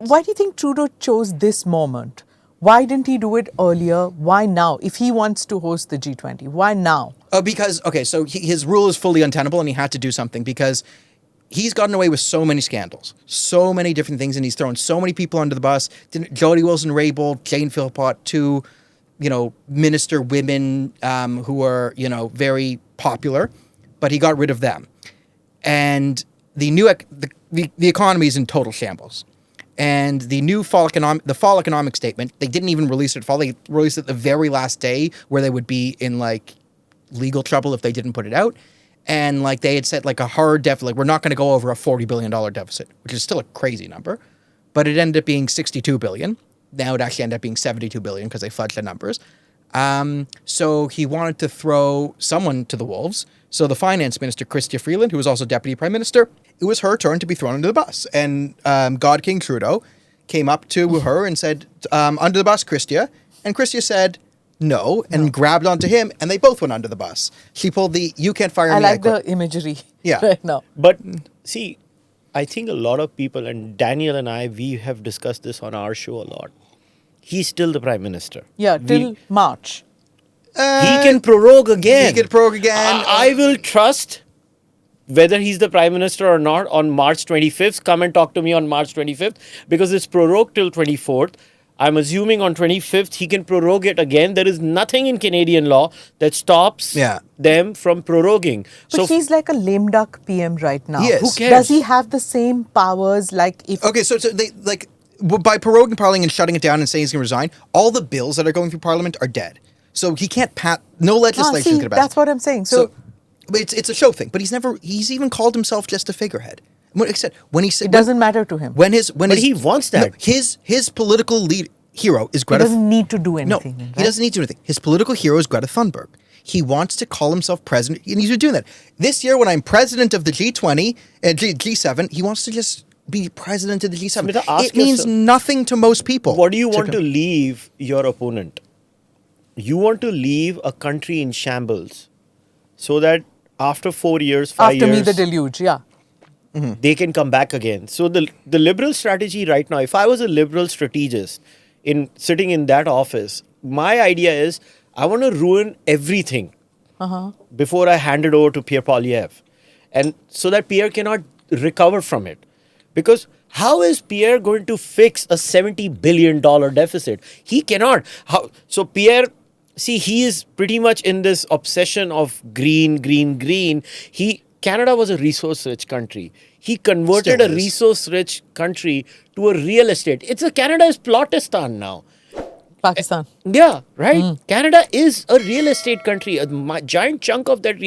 why do you think Trudeau chose this moment? Why didn't he do it earlier? Why now? If he wants to host the G20, why now? Because, okay, so his rule is fully untenable and he had to do something because he's gotten away with so many scandals, so many different things, and he's thrown so many people under the bus. Jody Wilson-Raybould, Jane Philpott, two, minister women who are, very popular, but he got rid of them. And the economy is in total shambles. And the new fall economic statement, they didn't even release it fall. They released it the very last day where they would be in legal trouble if they didn't put it out. And they had set a hard deficit, we're not going to go over a $40 billion deficit, which is still a crazy number. But it ended up being $62 billion. Now it actually ended up being $72 billion because they fudged the numbers. So he wanted to throw someone to the wolves. So the finance minister, Chrystia Freeland, who was also deputy prime minister, it was her turn to be thrown under the bus. And God King Trudeau came up to her and said, under the bus, Chrystia. And Chrystia said no and grabbed onto him, and they both went under the bus. She pulled the "you can't fire me." I like the imagery. Yeah. Right now. But see, I think a lot of people, and Daniel and I, we have discussed this on our show a lot. He's still the prime minister. Yeah, till March. He can prorogue again. I will trust whether he's the prime minister or not on March 25th. Come and talk to me on March 25th because it's prorogued till 24th. I'm assuming on 25th he can prorogue it again. There is nothing in Canadian law that stops them from proroguing. But he's like a lame duck PM right now. Yes. Who cares? Does he have the same powers if... Okay, so they by proroguing Parliament and shutting it down and saying he's going to resign, all the bills that are going through Parliament are dead. So he can't no legislation could pass. That's what I'm saying. So it's a show thing. But he's even called himself just a figurehead. It doesn't matter to him. But he wants that. No, his political hero is Greta. He doesn't need to do anything. No, he doesn't need to do anything. His political hero is Greta Thunberg. He wants to call himself president, and he's doing that. This year, when I'm president of the G20 and G7, he wants to just be president of the G7. Smita, it means nothing to most people. What do you want to leave your opponent? You want to leave a country in shambles so that after 4 years, 5 years... After me, the deluge, yeah. They can come back again. So the liberal strategy right now, if I was a liberal strategist sitting in that office, my idea is I want to ruin everything before I hand it over to Pierre Poilievre. And so that Pierre cannot recover from it. Because how is Pierre going to fix a $70 billion deficit? He cannot. So Pierre... See, he is pretty much in this obsession of green. Canada was a resource-rich country. He converted a resource-rich country to a real estate. Canada is Plotistan now. Pakistan. Yeah, right? Canada is a real estate country. A giant chunk of that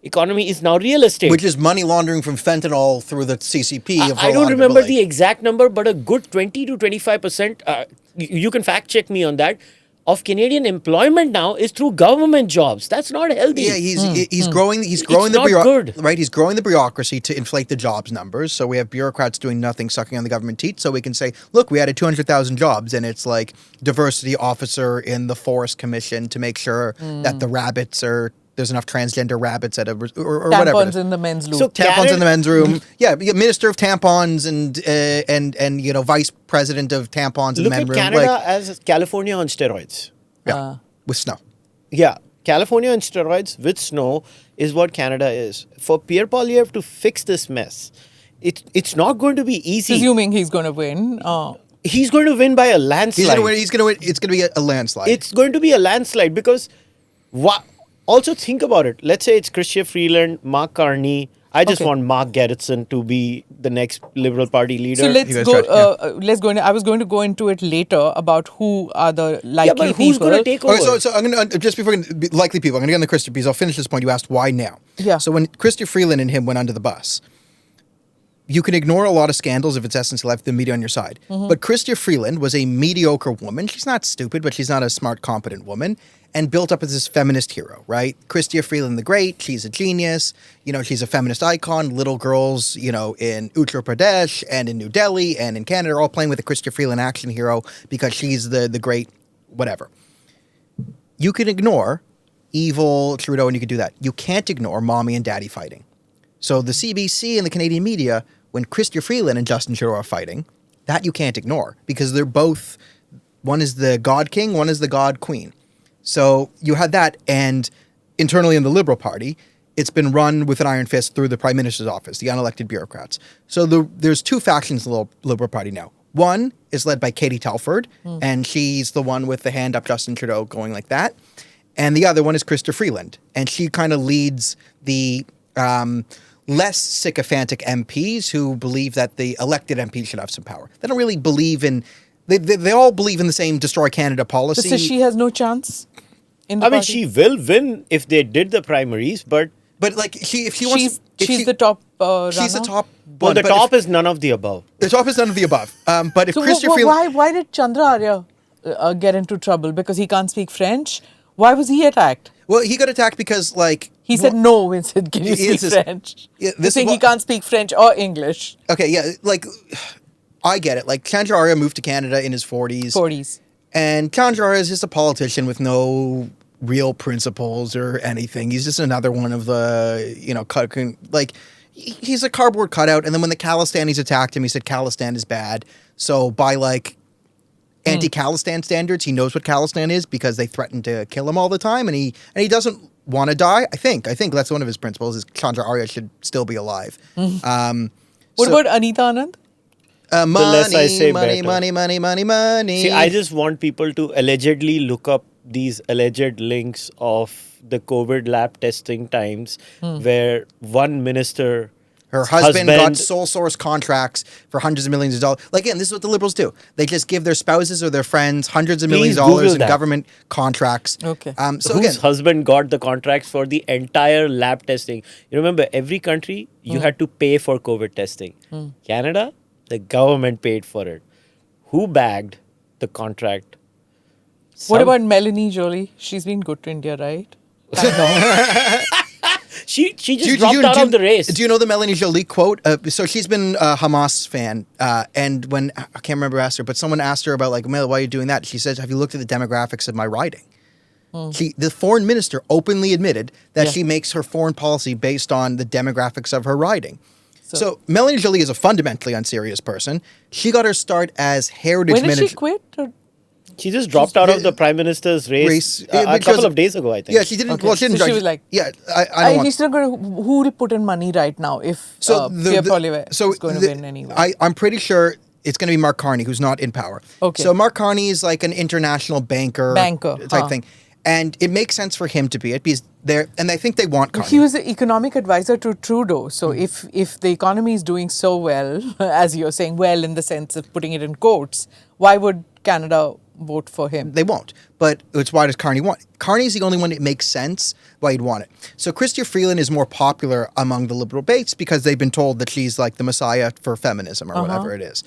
economy is now real estate. Which is money laundering from fentanyl through the CCP. I don't remember the exact number, but a good 20 to 25%, you can fact check me on that, of Canadian employment now is through government jobs. That's not healthy. Yeah, he's growing It's not good. Right, he's growing the bureaucracy to inflate the jobs numbers. So we have bureaucrats doing nothing, sucking on the government teeth. So we can say, look, we added 200,000 jobs, and it's like diversity officer in the Forest Commission to make sure that the rabbits there's enough transgender rabbits at or whatever. Tampons in the men's room. So tampons in the men's room. Yeah, minister of tampons and vice president of tampons in the men's room. Look at Canada as California on steroids. Yeah, with snow. Yeah, California on steroids with snow is what Canada is. For Pierre Poilievre to fix this mess, it's not going to be easy. Assuming he's going to win. He's going to win by a landslide. He's going to win. It's going to be a landslide. It's going to be a landslide because also think about it. Let's say it's Chrystia Freeland, Mark Carney. I just want Mark Gerritsen to be the next Liberal Party leader. So let's go. I was going to go into it later about who are the likely but who's going to take over? Okay, so I'm going to just before likely people. I'm going to get on the Chrystia because I'll finish this point. You asked why now. Yeah. So when Chrystia Freeland and him went under the bus, you can ignore a lot of scandals if it's essence left the media on your side. But Chrystia Freeland was a mediocre woman. She's not stupid, but she's not a smart, competent woman. And built up as this feminist hero, right? Chrystia Freeland the Great, she's a genius. She's a feminist icon. Little girls, in Uttar Pradesh and in New Delhi and in Canada are all playing with the Chrystia Freeland action hero because she's the great whatever. You can ignore evil Trudeau and you can do that. You can't ignore mommy and daddy fighting. So the CBC and the Canadian media, when Chrystia Freeland and Justin Trudeau are fighting, That you can't ignore because they're both, one is the God King, one is the God Queen. So you had that, and internally in the Liberal Party, it's been run with an iron fist through the Prime Minister's office, the unelected bureaucrats. So there's two factions in the Liberal Party now. One is led by Katie Telford, and she's the one with the hand up Justin Trudeau going like that. And the other one is Chrystia Freeland, and she kind of leads the less sycophantic MPs who believe that the elected MPs should have some power. They don't really believe in... They all believe in the same Destroy Canada policy. So she has no chance in the I mean, party? she will win if they did the primaries, but like, if she wants... She's the top She's the runner? top well, one, the but top is none of the above. The top is none of the above. But if So Chrystia Freeland... why did Chandra Arya get into trouble? Because he can't speak French? Why was he attacked? Well, he got attacked because, like... He said no when said, can you He speak is- French? Yeah, He's saying he what- can't speak French or English. Okay, yeah, like, I get it. Like, Chandra Arya moved to Canada in his 40s. 40s. And Chandra Arya is just a politician with no real principles or anything. He's just another one of the, like, he's a cardboard cutout. And then when the Khalistanis attacked him, he said Khalistan is bad. So by, like, anti-Khalistan standards, he knows what Khalistan is because they threaten to kill him all the time. And he doesn't want to die. I think that's one of his principles is Chandra Arya should still be alive. What about Anita Anand? less I say, money, better. See, I just want people to allegedly look up these alleged links of the COVID lab testing times where one minister... Her husband got sole source contracts for hundreds of millions of dollars. Like, again, this is what the Liberals do. They just give their spouses or their friends hundreds of millions of dollars in government contracts. Okay. So whose again, husband got the contracts for the entire lab testing. You remember, every country, you had to pay for COVID testing. Canada, the government paid for it. Who bagged the contract? What about Melanie Jolie? She's been good to India, right? She just dropped out of the race. Do you know the Melanie Jolie quote? So she's been a Hamas fan, and when I can't remember who asked her, but someone asked her about like, Mel, why are you doing that? She says, "Have you looked at the demographics of my riding?" The foreign minister openly admitted that she makes her foreign policy based on the demographics of her riding. So Melanie Jolie is a fundamentally unserious person. She got her start as heritage When did manager. she quit? Or- She just dropped out of the prime minister's race a couple of days ago, I think. Yeah, she didn't. Okay. Well, she didn't. So she judge- was like, yeah, I don't want. He's still going to, who will put in money right now if Pierre Poilievre is going to win anyway? I'm pretty sure it's going to be Mark Carney, who's not in power. Okay. So Mark Carney is like an international banker type thing. And it makes sense for him to be it because and I think they want Carney. He was the economic advisor to Trudeau. So if the economy is doing so well, as you're saying, well in the sense of putting it in quotes, why would Canada vote for him? They won't. But it's why does Carney want it? Carney's the only one that makes sense why he'd want it. So Chrystia Freeland is more popular among the Liberal baits because they've been told that she's like the messiah for feminism or whatever it is.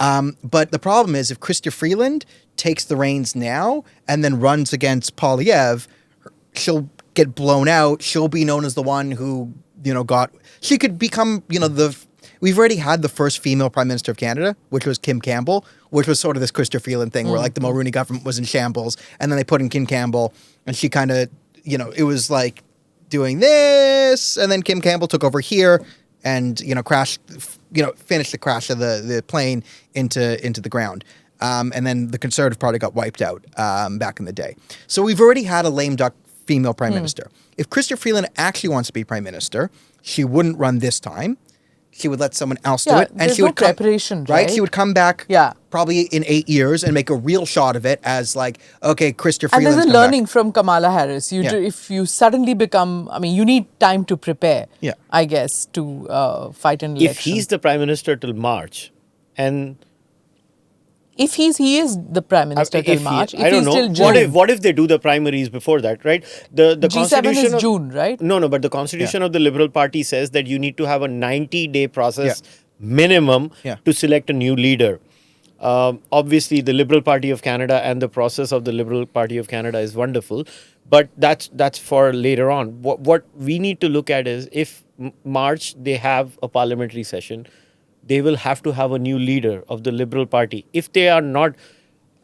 But the problem is if Chrystia Freeland takes the reins now and then runs against Poilievre, she'll get blown out. She'll be known as the one who, she could become, we've already had the first female Prime Minister of Canada, which was Kim Campbell, which was sort of this Chrystia Freeland thing where like the Mulroney government was in shambles and then they put in Kim Campbell and she kind of, it was like doing this and then Kim Campbell took over here and, crashed, finished the crash of the plane into the ground. And then the Conservative Party got wiped out back in the day. So we've already had a lame duck female Prime Minister. If Chrystia Freeland actually wants to be Prime Minister, she wouldn't run this time. She would let someone else do it. And she would preparation, right? She would come back probably in 8 years and make a real shot of it as like, okay, Chrystia Freeland's And there's a come learning back. from Kamala Harris. If you suddenly become, you need time to prepare, I guess, to fight an election. If he's the prime minister till March, and if he is the prime minister till March, I don't know. Till June, What if they do the primaries before that, right? The G7 constitution is June, right? No, but the constitution of the Liberal Party says that you need to have a 90-day process minimum to select a new leader. Obviously, the Liberal Party of Canada and the process of the Liberal Party of Canada is wonderful, but that's for later on. What we need to look at is if March they have a parliamentary session, they will have to have a new leader of the Liberal Party. If they are not,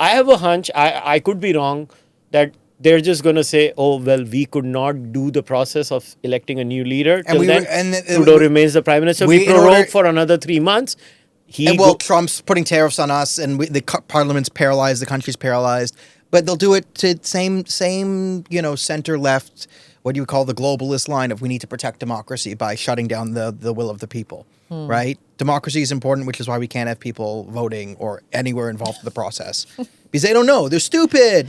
I have a hunch, I could be wrong, that they're just going to say, oh, well, we could not do the process of electing a new leader. Till then, Trudeau remains the Prime Minister. We prorogue for another 3 months. Trump's putting tariffs on us, and the parliament's paralyzed, the country's paralyzed. But they'll do it to same center left. What do you call the globalist line of we need to protect democracy by shutting down the will of the people, right? Democracy is important, which is why we can't have people voting or anywhere involved in the process because they don't know. They're stupid.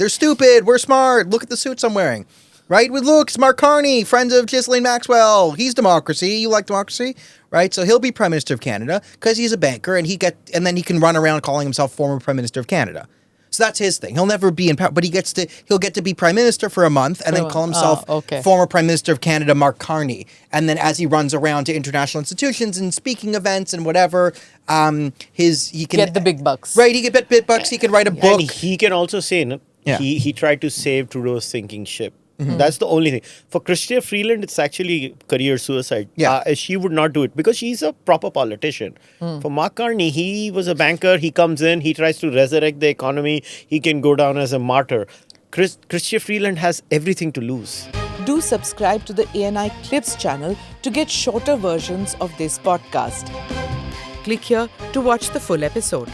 We're smart. Look at the suits I'm wearing. Right? Look, Mark Carney, friend of Ghislaine Maxwell. He's democracy. You like democracy? Right? So he'll be Prime Minister of Canada because he's a banker and then he can run around calling himself former Prime Minister of Canada. So that's his thing. He'll never be in power, but he'll get to be Prime Minister for a month and then call himself former Prime Minister of Canada, Mark Carney. And then as he runs around to international institutions and speaking events and whatever, he can get the big bucks. Right? He can get big bucks. He can write a book. And he can also say, he tried to save Trudeau's sinking ship. That's the only thing. For Chrystia Freeland, it's actually career suicide. Yeah. She would not do it because she's a proper politician. For Mark Carney, he was a banker. He comes in, he tries to resurrect the economy. He can go down as a martyr. Chrystia Freeland has everything to lose. Do subscribe to the ANI Clips channel to get shorter versions of this podcast. Click here to watch the full episode.